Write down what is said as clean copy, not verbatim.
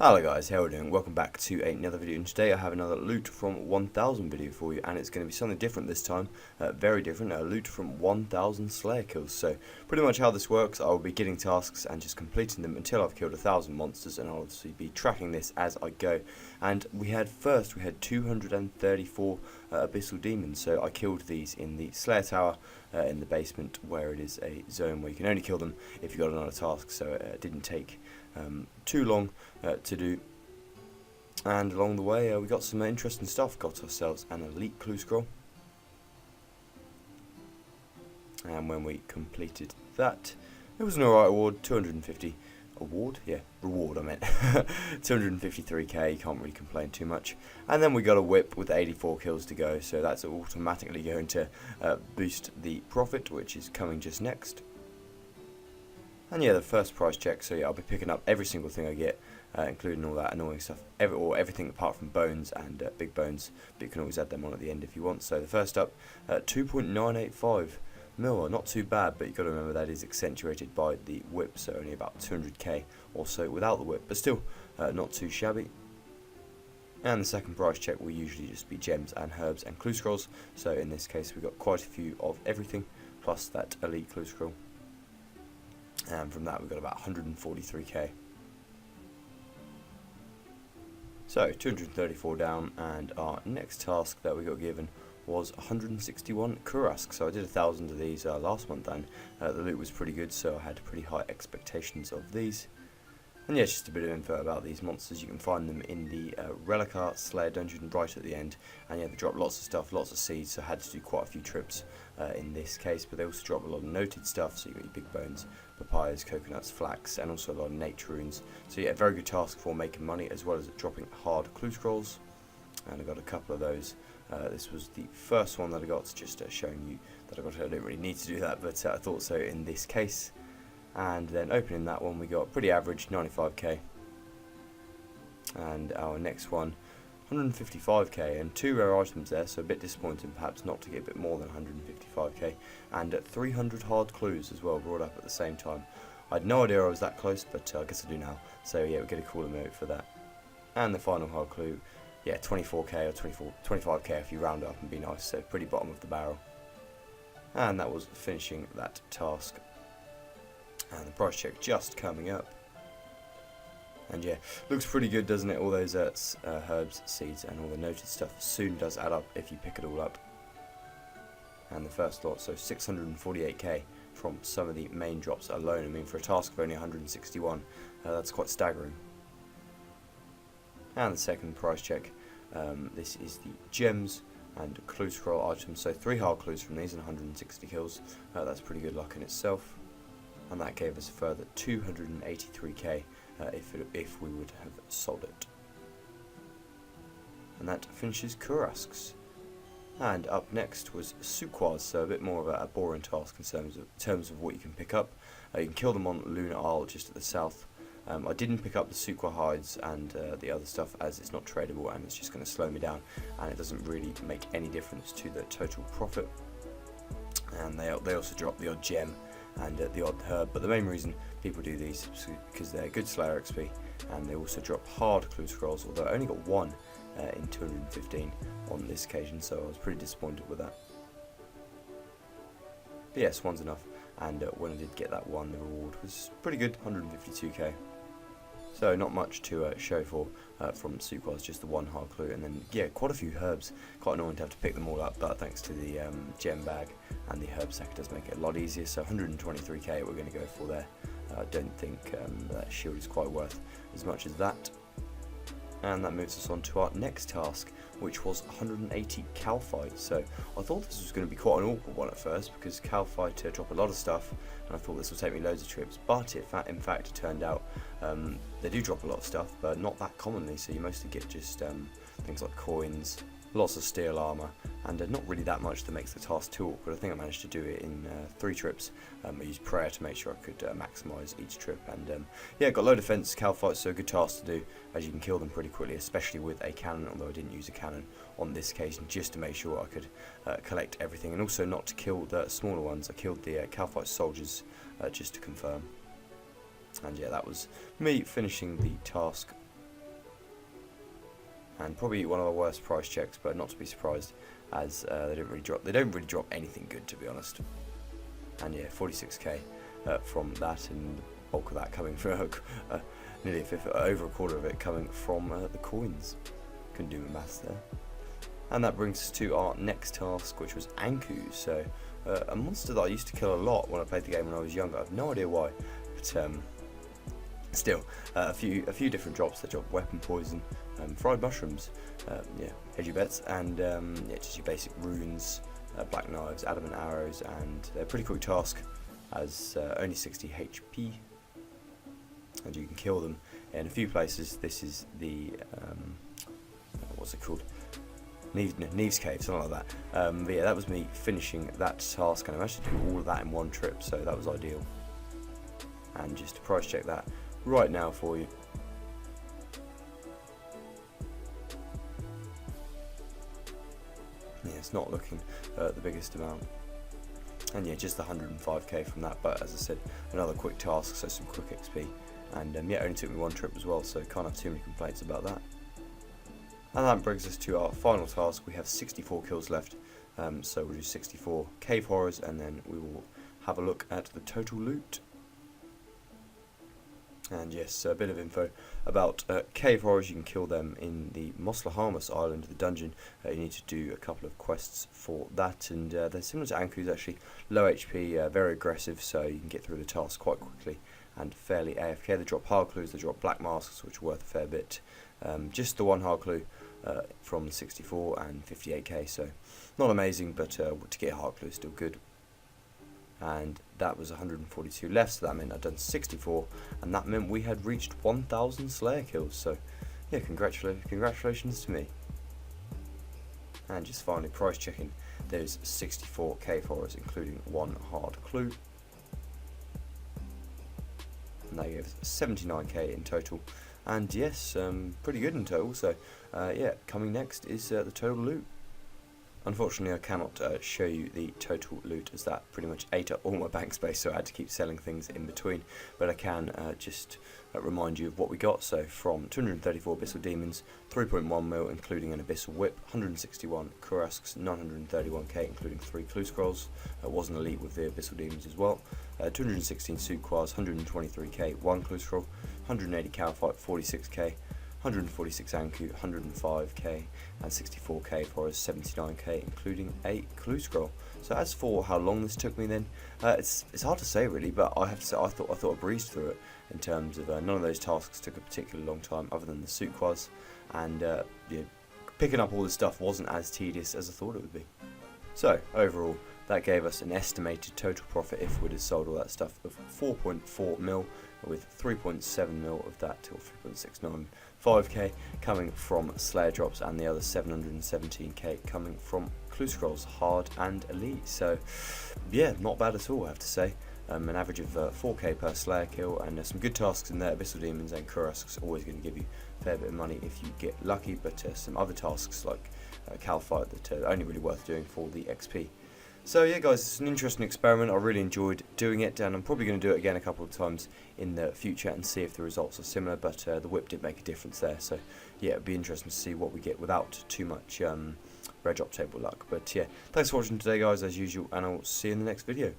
Hello guys, how are we doing? Welcome back to another video, and today I have another loot from 1000 video for you, and it's going to be something different this time, very different, a loot from 1000 Slayer kills. So pretty much how this works, I will be getting tasks and just completing them until I've killed 1000 monsters, and I'll obviously be tracking this as I go. And we had 234 abyssal demons, so I killed these in the Slayer tower in the basement, where it is a zone where you can only kill them if you got another task, so it didn't take too long to do. And along the way we got some interesting stuff. Got ourselves an elite clue scroll, and when we completed that, it was an alright award. 250 award, yeah, reward I meant. 253k, you can't really complain too much. And then we got a whip with 84 kills to go, so that's automatically going to boost the profit, which is coming just next. And yeah, the first price check, so yeah, I'll be picking up every single thing I get, including all that annoying stuff, everything apart from bones and big bones, but you can always add them on at the end if you want. So the first up, 2.985 mil, not too bad, but you've got to remember that is accentuated by the whip, so only about 200k or so without the whip, but still not too shabby. And the second price check will usually just be gems and herbs and clue scrolls, so in this case we got quite a few of everything, plus that elite clue scroll. And from that we got about 143k. So 234 down, and our next task that we got given was 161 Kurask. So I did 1,000 of these last month, and the loot was pretty good, so I had pretty high expectations of these. And yeah, just a bit of info about these monsters. You can find them in the Relicar Slayer dungeon right at the end, and yeah, they drop lots of stuff, lots of seeds, so I had to do quite a few trips in this case, but they also drop a lot of noted stuff, so you got your big bones, papayas, coconuts, flax, and also a lot of nature runes. So yeah, very good task for making money, as well as dropping hard clue scrolls, and I got a couple of those. This was the first one that I got, just showing you that I didn't really need to do that, but I thought so in this case. And then opening that one, we got pretty average 95k, and our next one 155k, and two rare items there, so a bit disappointing perhaps not to get a bit more than 155k, and 300 hard clues as well brought up at the same time. I had no idea I was that close, but I guess I do now, so yeah, we get a cool emote for that. And the final hard clue, yeah, 24k or 25k if you round up and be nice, so pretty bottom of the barrel. And that was finishing that task. And the price check just coming up, and yeah, looks pretty good, doesn't it? All those herbs, seeds, and all the noted stuff soon does add up if you pick it all up. And the first lot, so 648k from some of the main drops alone. I mean, for a task of only 161, that's quite staggering. And the second price check, this is the gems and clue scroll items, so 3 hard clues from these and 160 kills. That's pretty good luck in itself. And that gave us a further 283k if we would have sold it. And that finishes Kurasks. And up next was Suquas, so a bit more of a boring task in terms of what you can pick up. You can kill them on Lunar Isle just at the south. I didn't pick up the Suqua hides and the other stuff, as it's not tradable and it's just going to slow me down, and it doesn't really make any difference to the total profit. And they also drop the odd gem and the odd herb, but the main reason people do these is because they're good Slayer XP, and they also drop hard clue scrolls, although I only got one in 215 on this occasion, so I was pretty disappointed with that. But yes, one's enough, and when I did get that one, the reward was pretty good, 152k. So not much to show for from Suquas, just the one hard clue, and then yeah, quite a few herbs. Quite annoying to have to pick them all up, but thanks to the gem bag and the herb sack, it does make it a lot easier. So 123k we're going to go for there. I don't think that shield is quite worth as much as that. And that moves us on to our next task, which was 180 Calphite. So I thought this was going to be quite an awkward one at first, because Calphite drop a lot of stuff, and I thought this would take me loads of trips, but in fact it turned out they do drop a lot of stuff, but not that commonly, so you mostly get just things like coins, lots of steel armour, and not really that much that makes the task too awkward. I think I managed to do it in 3 trips. I used prayer to make sure I could maximise each trip, and yeah, got low defence. Calphite's so a good task to do, as you can kill them pretty quickly, especially with a cannon, although I didn't use a cannon on this occasion, just to make sure I could collect everything, and also not to kill the smaller ones. I killed the Calphite soldiers just to confirm. And yeah, that was me finishing the task and probably one of the worst price checks, but not to be surprised, as they don't really drop anything good, to be honest. And yeah, 46k from that, and the bulk of that coming from nearly a fifth, over a quarter of it coming from the coins. Couldn't do my maths there. And that brings us to our next task, which was Anku. So a monster that I used to kill a lot when I played the game when I was younger. I have no idea why, but still a few different drops. They drop weapon poison, fried mushrooms, yeah, hedgy bets, and yeah, just your basic runes, black knives, adamant arrows, and they're a pretty quick task, as only 60 HP, and you can kill them in a few places. This is the what's it called? Neve's Cave, something like that. But yeah, that was me finishing that task, and I managed to do all of that in one trip, so that was ideal. And just to price check that right now for you. Yeah, it's not looking the biggest amount. And yeah, just the 105k from that, but as I said, another quick task, so some quick XP. And yeah, it only took me one trip as well, so can't have too many complaints about that. And that brings us to our final task. We have 64 kills left, so we'll do 64 cave horrors, and then we will have a look at the total loot. And yes, a bit of info about cave horrors. You can kill them in the Moslahamas Island, the dungeon. You need to do a couple of quests for that, and they're similar to Anku's, actually. Low HP, very aggressive, so you can get through the task quite quickly and fairly AFK. They drop hard clues, they drop black masks, which are worth a fair bit. Just the one hard clue from 64 and 58k, so not amazing, but to get a hard clue is still good. And that was 142 left, so that meant I'd done 64, and that meant we had reached 1,000 Slayer kills. So yeah, congratulations to me. And just finally price checking, there's 64 cave horrors, including one hard clue, and that gave us 79k in total. And yes, pretty good in total. So yeah, coming next is the total loot. Unfortunately, I cannot show you the total loot, as that pretty much ate up all my bank space, so I had to keep selling things in between. But I can just remind you of what we got. So from 234 Abyssal Demons, 3.1 mil, including an Abyssal Whip, 161 Kurasks, 931k, including 3 Clue Scrolls. Was an elite with the Abyssal Demons as well. 216 Suquas, 123k, 1 Clue Scroll, 180 Cowfight, 46k. 146 Anku, 105k, and 64k for us, 79k, including a clue scroll. So as for how long this took me, then it's hard to say really, but I have to say I thought I breezed through it in terms of none of those tasks took a particularly long time, other than the Suquas, and yeah, picking up all this stuff wasn't as tedious as I thought it would be. So overall, that gave us an estimated total profit if we'd have sold all that stuff of 4.4 mil, with 3.7 mil of that, or 3.695k coming from Slayer drops, and the other 717k coming from Clue Scrolls, hard and elite. So yeah, not bad at all, I have to say. An average of 4k per Slayer kill, and some good tasks in there. Abyssal Demons and Kurasks always going to give you a fair bit of money if you get lucky, but some other tasks like Calfight that are only really worth doing for the XP. So yeah guys, it's an interesting experiment. I really enjoyed doing it, and I'm probably going to do it again a couple of times in the future and see if the results are similar, but the whip did make a difference there, so yeah, it'd be interesting to see what we get without too much red drop table luck. But yeah, thanks for watching today guys, as usual, and I'll see you in the next video.